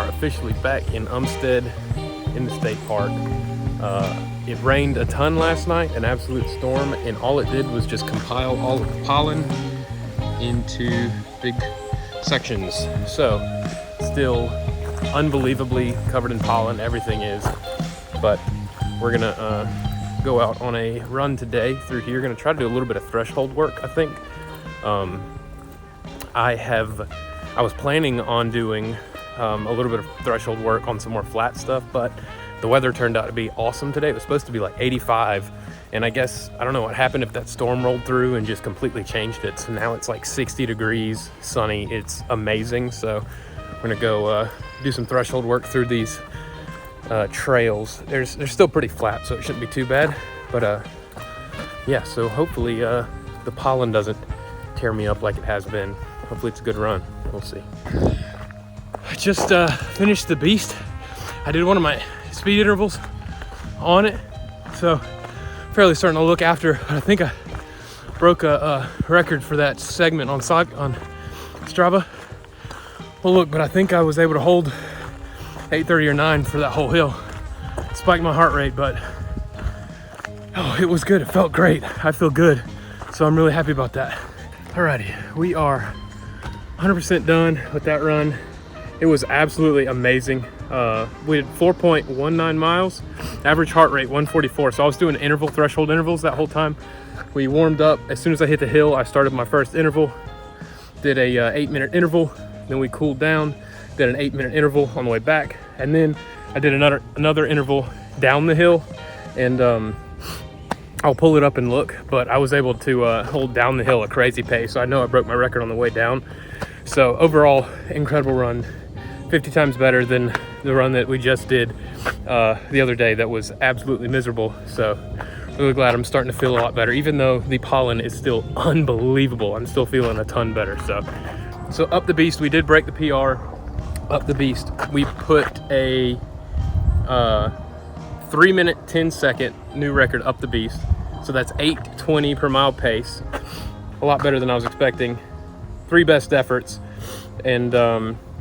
are officially back in Umstead in the state park. It rained a ton last night, an absolute storm, and all it did was just compile all of the pollen into big sections. So still unbelievably covered in pollen, everything is, but we're gonna go out on a run today through here. Gonna try to do a little bit of threshold work, I think. I was planning on doing a little bit of threshold work on some more flat stuff, but the weather turned out to be awesome today. It was supposed to be like 85, and I guess, I don't know what happened, if that storm rolled through and just completely changed it. So now it's like 60 degrees, sunny, it's amazing. So we're gonna go do some threshold work through these trails. They're still pretty flat, so it shouldn't be too bad. But yeah, so hopefully the pollen doesn't tear me up like it has been. Hopefully it's a good run. We'll see. I just finished the beast. I did one of my speed intervals on it, so fairly starting to look after. I think I broke a record for that segment on Strava. Well, look, but I think I was able to hold 8:30 or 9 for that whole hill. Spiked my heart rate, but oh, it was good. It felt great. I feel good, so I'm really happy about that. Alrighty, we are 100% done with that run. It was absolutely amazing. We did 4.19 miles, average heart rate 144. So I was doing threshold intervals that whole time. We warmed up. As soon as I hit the hill, I started my first interval, did a 8-minute interval, then we cooled down, did an 8-minute interval on the way back, and then I did another interval down the hill. And I'll pull it up and look, but I was able to hold down the hill a crazy pace. So I know I broke my record on the way down. So overall, incredible run, 50 times better than the run that we just did the other day that was absolutely miserable. So really glad I'm starting to feel a lot better, even though the pollen is still unbelievable. I'm still feeling a ton better. So up the beast, we did break the PR. Up the beast, we put a 3-minute 10-second new record up the beast. So that's 8:20 per mile pace, a lot better than I was expecting. 3 best efforts, and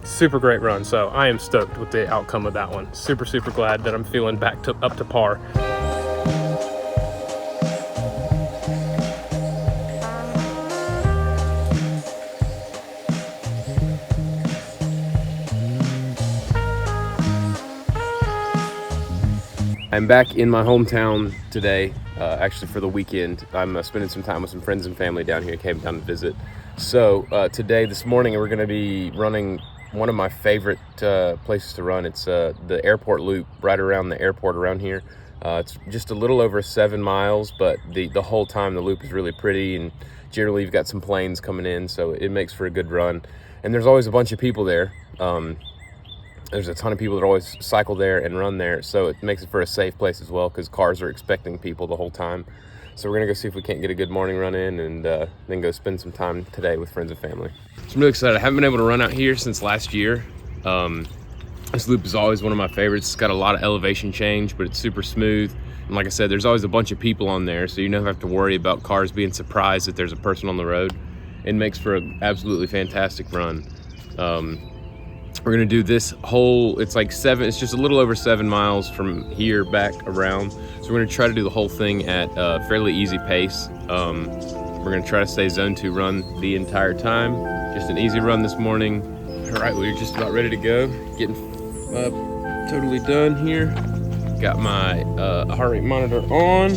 super great run. So I am stoked with the outcome of that one. Super glad that I'm feeling back up to par. I'm back in my hometown today, actually for the weekend. I'm spending some time with some friends and family down here, came down to visit. So this morning, we're gonna be running one of my favorite places to run. It's the airport loop right around the airport around here. It's just a little over 7 miles, but the whole time the loop is really pretty, and generally you've got some planes coming in, so it makes for a good run. And there's always a bunch of people there. There's a ton of people that always cycle there and run there, so it makes it for a safe place as well, because cars are expecting people the whole time. So we're gonna go see if we can't get a good morning run in, and then go spend some time today with friends and family. So I'm really excited. I haven't been able to run out here since last year. This loop is always one of my favorites. It's got a lot of elevation change, but it's super smooth. And like I said, there's always a bunch of people on there, so you never have to worry about cars being surprised that there's a person on the road. It makes for an absolutely fantastic run. We're gonna do this whole, it's just a little over 7 miles from here back around. So we're gonna try to do the whole thing at a fairly easy pace. We're gonna try to stay zone 2 run the entire time. Just an easy run this morning. All right, we're just about ready to go. Getting totally done here. Got my heart rate monitor on.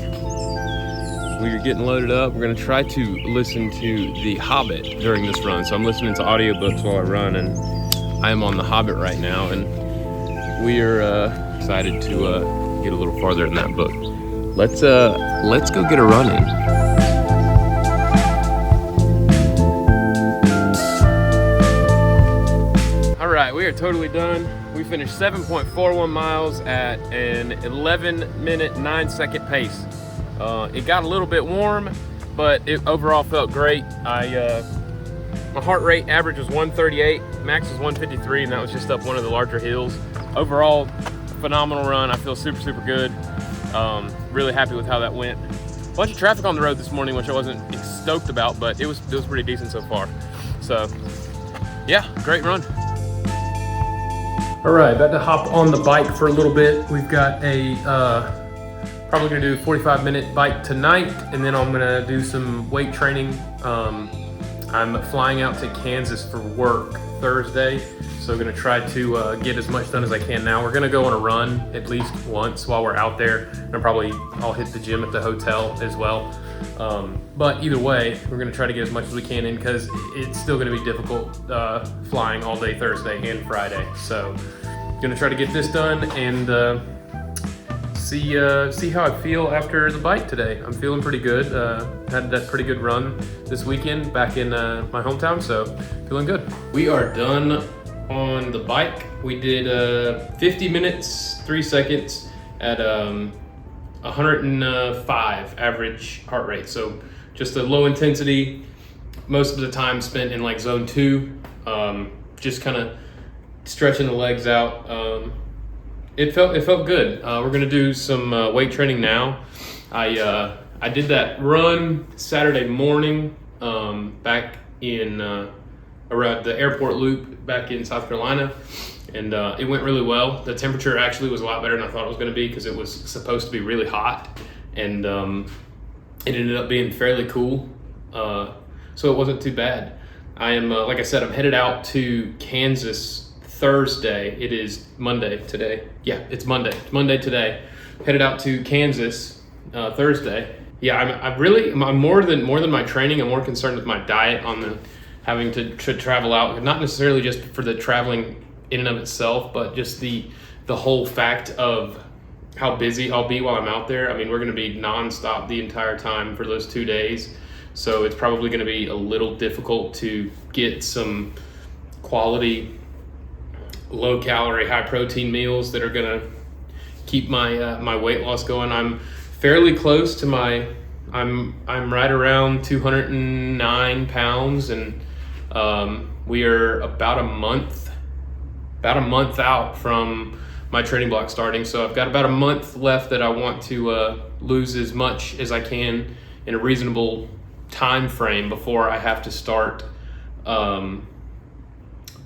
We're getting loaded up. We're gonna try to listen to The Hobbit during this run. So I'm listening to audiobooks while I run, and I am on The Hobbit right now, and we are excited to get a little farther in that book. Let's go get a run in. All right, we are totally done. We finished 7.41 miles at an 11-minute 9-second pace. It got a little bit warm, but it overall felt great. My heart rate average was 138, max was 153, and that was just up one of the larger hills. Overall, phenomenal run. I feel super good. Really happy with how that went. A bunch of traffic on the road this morning, which I wasn't stoked about, but it was pretty decent so far. So yeah, great run. All right, about to hop on the bike for a little bit. We've got a probably gonna do a 45-minute bike tonight, and then I'm gonna do some weight training. I'm flying out to Kansas for work Thursday, so I'm gonna try to get as much done as I can now. We're gonna go on a run at least once while we're out there, and I'll hit the gym at the hotel as well. But either way, we're gonna try to get as much as we can in, because it's still gonna be difficult flying all day Thursday and Friday. So gonna try to get this done and see how I feel after the bike today. I'm feeling pretty good. Had that pretty good run this weekend back in my hometown, so feeling good. We are done on the bike. We did 50 minutes, 3 seconds at 105 average heart rate. So just a low intensity, most of the time spent in like zone 2, just kind of stretching the legs out. It felt good. We're gonna do some weight training now. I did that run Saturday morning back in around the airport loop back in South Carolina, and it went really well. The temperature actually was a lot better than I thought it was gonna be, because it was supposed to be really hot, and it ended up being fairly cool, so it wasn't too bad. I am, like I said, I'm headed out to Kansas Thursday. It is Monday today. Yeah, it's Monday. It's Monday today. Headed out to Kansas Thursday. Yeah, I'm more than my training. I'm more concerned with my diet on the having to travel out. Not necessarily just for the traveling in and of itself, but just the whole fact of how busy I'll be while I'm out there. I mean, we're going to be nonstop the entire time for those 2 days, so it's probably going to be a little difficult to get some quality, low calorie, high protein meals that are gonna keep my my weight loss going. I'm fairly close to I'm right around 209 pounds, and we are about a month out from my training block starting. So I've got about a month left that I want to lose as much as I can in a reasonable time frame before I have to start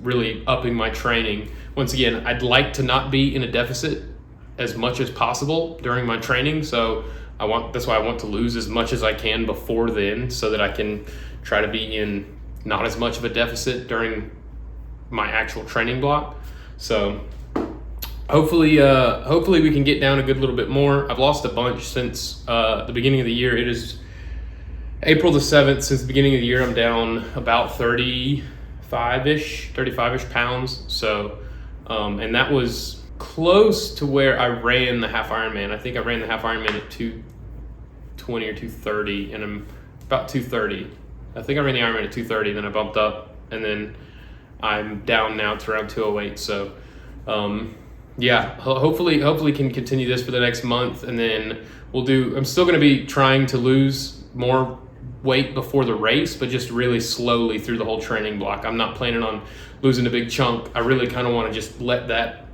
really upping my training. Once again, I'd like to not be in a deficit as much as possible during my training, so that's why I want to lose as much as I can before then, so that I can try to be in not as much of a deficit during my actual training block. So hopefully we can get down a good little bit more. I've lost a bunch since the beginning of the year. It is April the 7th. Since the beginning of the year, I'm down about 35-ish pounds. So, and that was close to where I ran the half Ironman. I think I ran the half Ironman at 220 or 230, and I'm about 230. I think I ran the Ironman at 230, then I bumped up, and then I'm down now to around 208. So, yeah, hopefully can continue this for the next month, and then I'm still going to be trying to lose more weight before the race, but just really slowly through the whole training block. I'm not planning on losing a big chunk. I really kind of want to just let that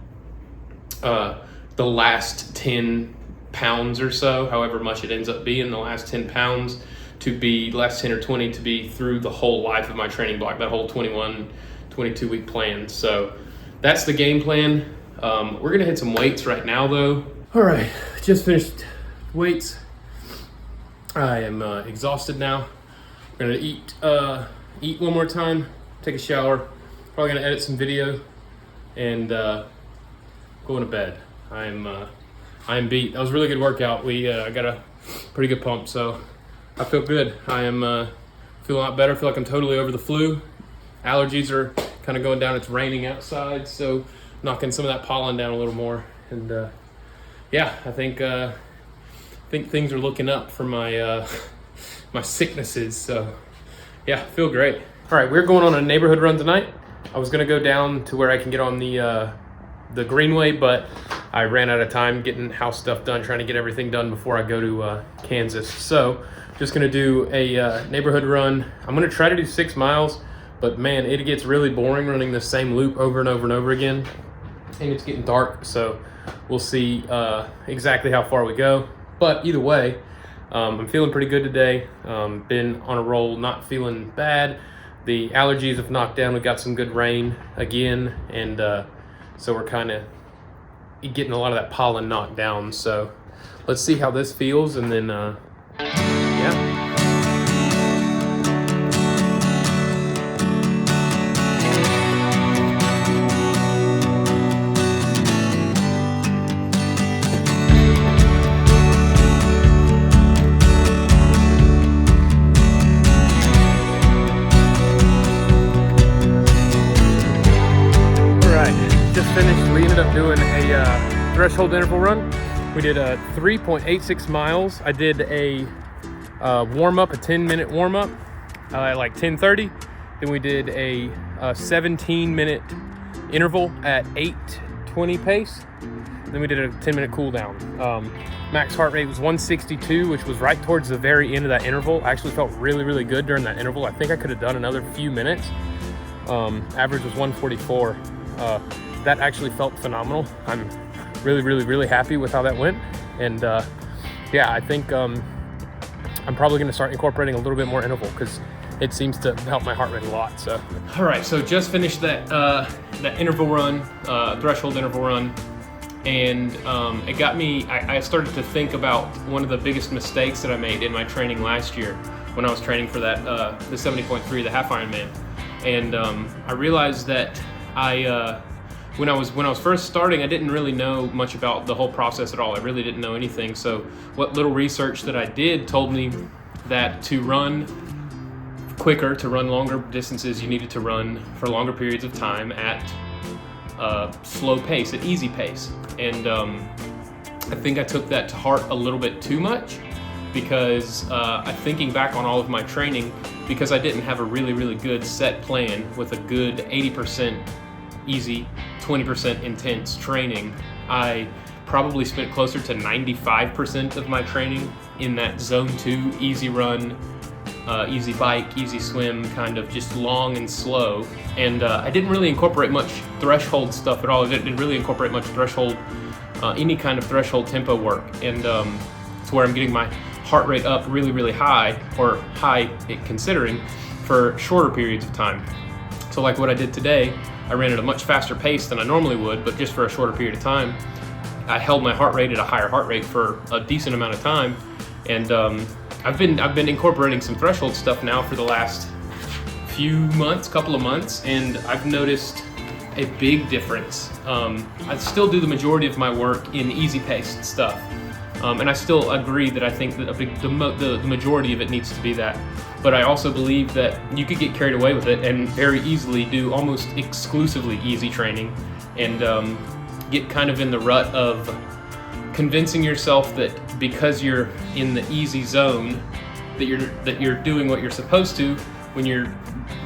the last 10 pounds or so, however much it ends up being, the last 10 pounds to be, last 10 or 20 to be through the whole life of my training block, that whole 22 week plan. So that's the game plan. We're gonna hit some weights right now though. All right, just finished weights. I am exhausted now. We're gonna eat one more time, take a shower, probably gonna edit some video, and go to bed. I am beat. That was a really good workout. I got a pretty good pump, so I feel good. I am feel a lot better. I feel like I'm totally over the flu. Allergies are kind of going down. It's raining outside, so knocking some of that pollen down a little more. And yeah, I think things are looking up for my my sicknesses. So yeah, feel great. All right, we're going on a neighborhood run tonight. I was gonna go down to where I can get on the Greenway, but I ran out of time getting house stuff done, trying to get everything done before I go to Kansas. So just gonna do a neighborhood run. I'm gonna try to do 6 miles, but man, it gets really boring running the same loop over and over and over again, and it's getting dark, so we'll see exactly how far we go. But either way, I'm feeling pretty good today. Been on a roll, not feeling bad. The allergies have knocked down. We got some good rain again, and So we're kind of getting a lot of that pollen knocked down. So let's see how this feels, and then yeah. Just finished. We ended up doing a threshold interval run. We did 3.86 miles. I did a warm-up, a 10-minute warm-up at like 10:30. Then we did a 17-minute interval at 8:20 pace. Then we did a 10-minute cool down. Max heart rate was 162, which was right towards the very end of that interval. I actually felt really, really good during that interval. I think I could have done another few minutes. Average was 144. That actually felt phenomenal. I'm really, really, really happy with how that went. And yeah, I think I'm probably gonna start incorporating a little bit more interval because it seems to help my heart rate a lot. So, all right, so just finished that interval run, threshold interval run, and it got me. I started to think about one of the biggest mistakes that I made in my training last year when I was training for that the 70.3, the half Ironman, and I realized that when I was first starting, I didn't really know much about the whole process at all. I really didn't know anything. So what little research that I did told me that to run quicker, to run longer distances, you needed to run for longer periods of time at a slow pace, an easy pace. And I think I took that to heart a little bit too much because thinking back on all of my training, because I didn't have a really, really good set plan with a good 80% easy, 20% intense training, I probably spent closer to 95% of my training in that zone 2, easy run, easy bike, easy swim, kind of just long and slow. And I didn't really incorporate much threshold stuff at all. I didn't really incorporate much threshold, any kind of threshold tempo work. And to where I'm getting my heart rate up really, really high, or high considering, for shorter periods of time. So like what I did today, I ran at a much faster pace than I normally would, but just for a shorter period of time. I held my heart rate at a higher heart rate for a decent amount of time, and I've been incorporating some threshold stuff now for the last couple of months, and I've noticed a big difference. I still do the majority of my work in easy paced stuff, and I still agree that I think that the majority of it needs to be that. But I also believe that you could get carried away with it and very easily do almost exclusively easy training and get kind of in the rut of convincing yourself that because you're in the easy zone that you're doing what you're supposed to when you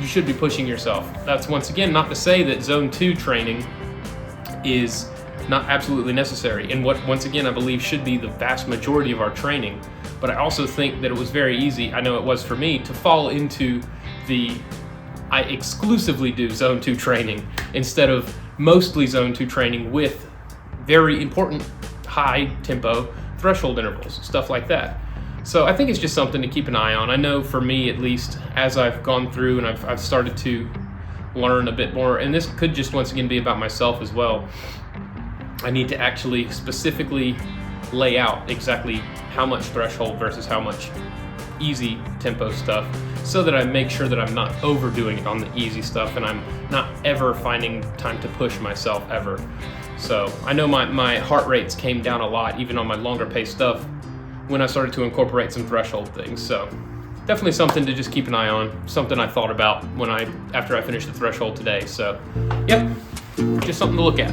should be pushing yourself. That's once again not to say that zone 2 training is not absolutely necessary, and what once again I believe should be the vast majority of our training. But I also think that it was very easy, I know it was for me, to fall into I exclusively do zone 2 training instead of mostly zone 2 training with very important high tempo threshold intervals, stuff like that. So I think it's just something to keep an eye on. I know for me at least, as I've gone through and I've started to learn a bit more, and this could just once again be about myself as well, I need to actually specifically lay out exactly how much threshold versus how much easy tempo stuff, so that I make sure that I'm not overdoing it on the easy stuff and I'm not ever finding time to push myself ever. So I know my heart rates came down a lot even on my longer pace stuff when I started to incorporate some threshold things. So definitely something to just keep an eye on, something I thought about after I finished the threshold today. So yep, just something to look at.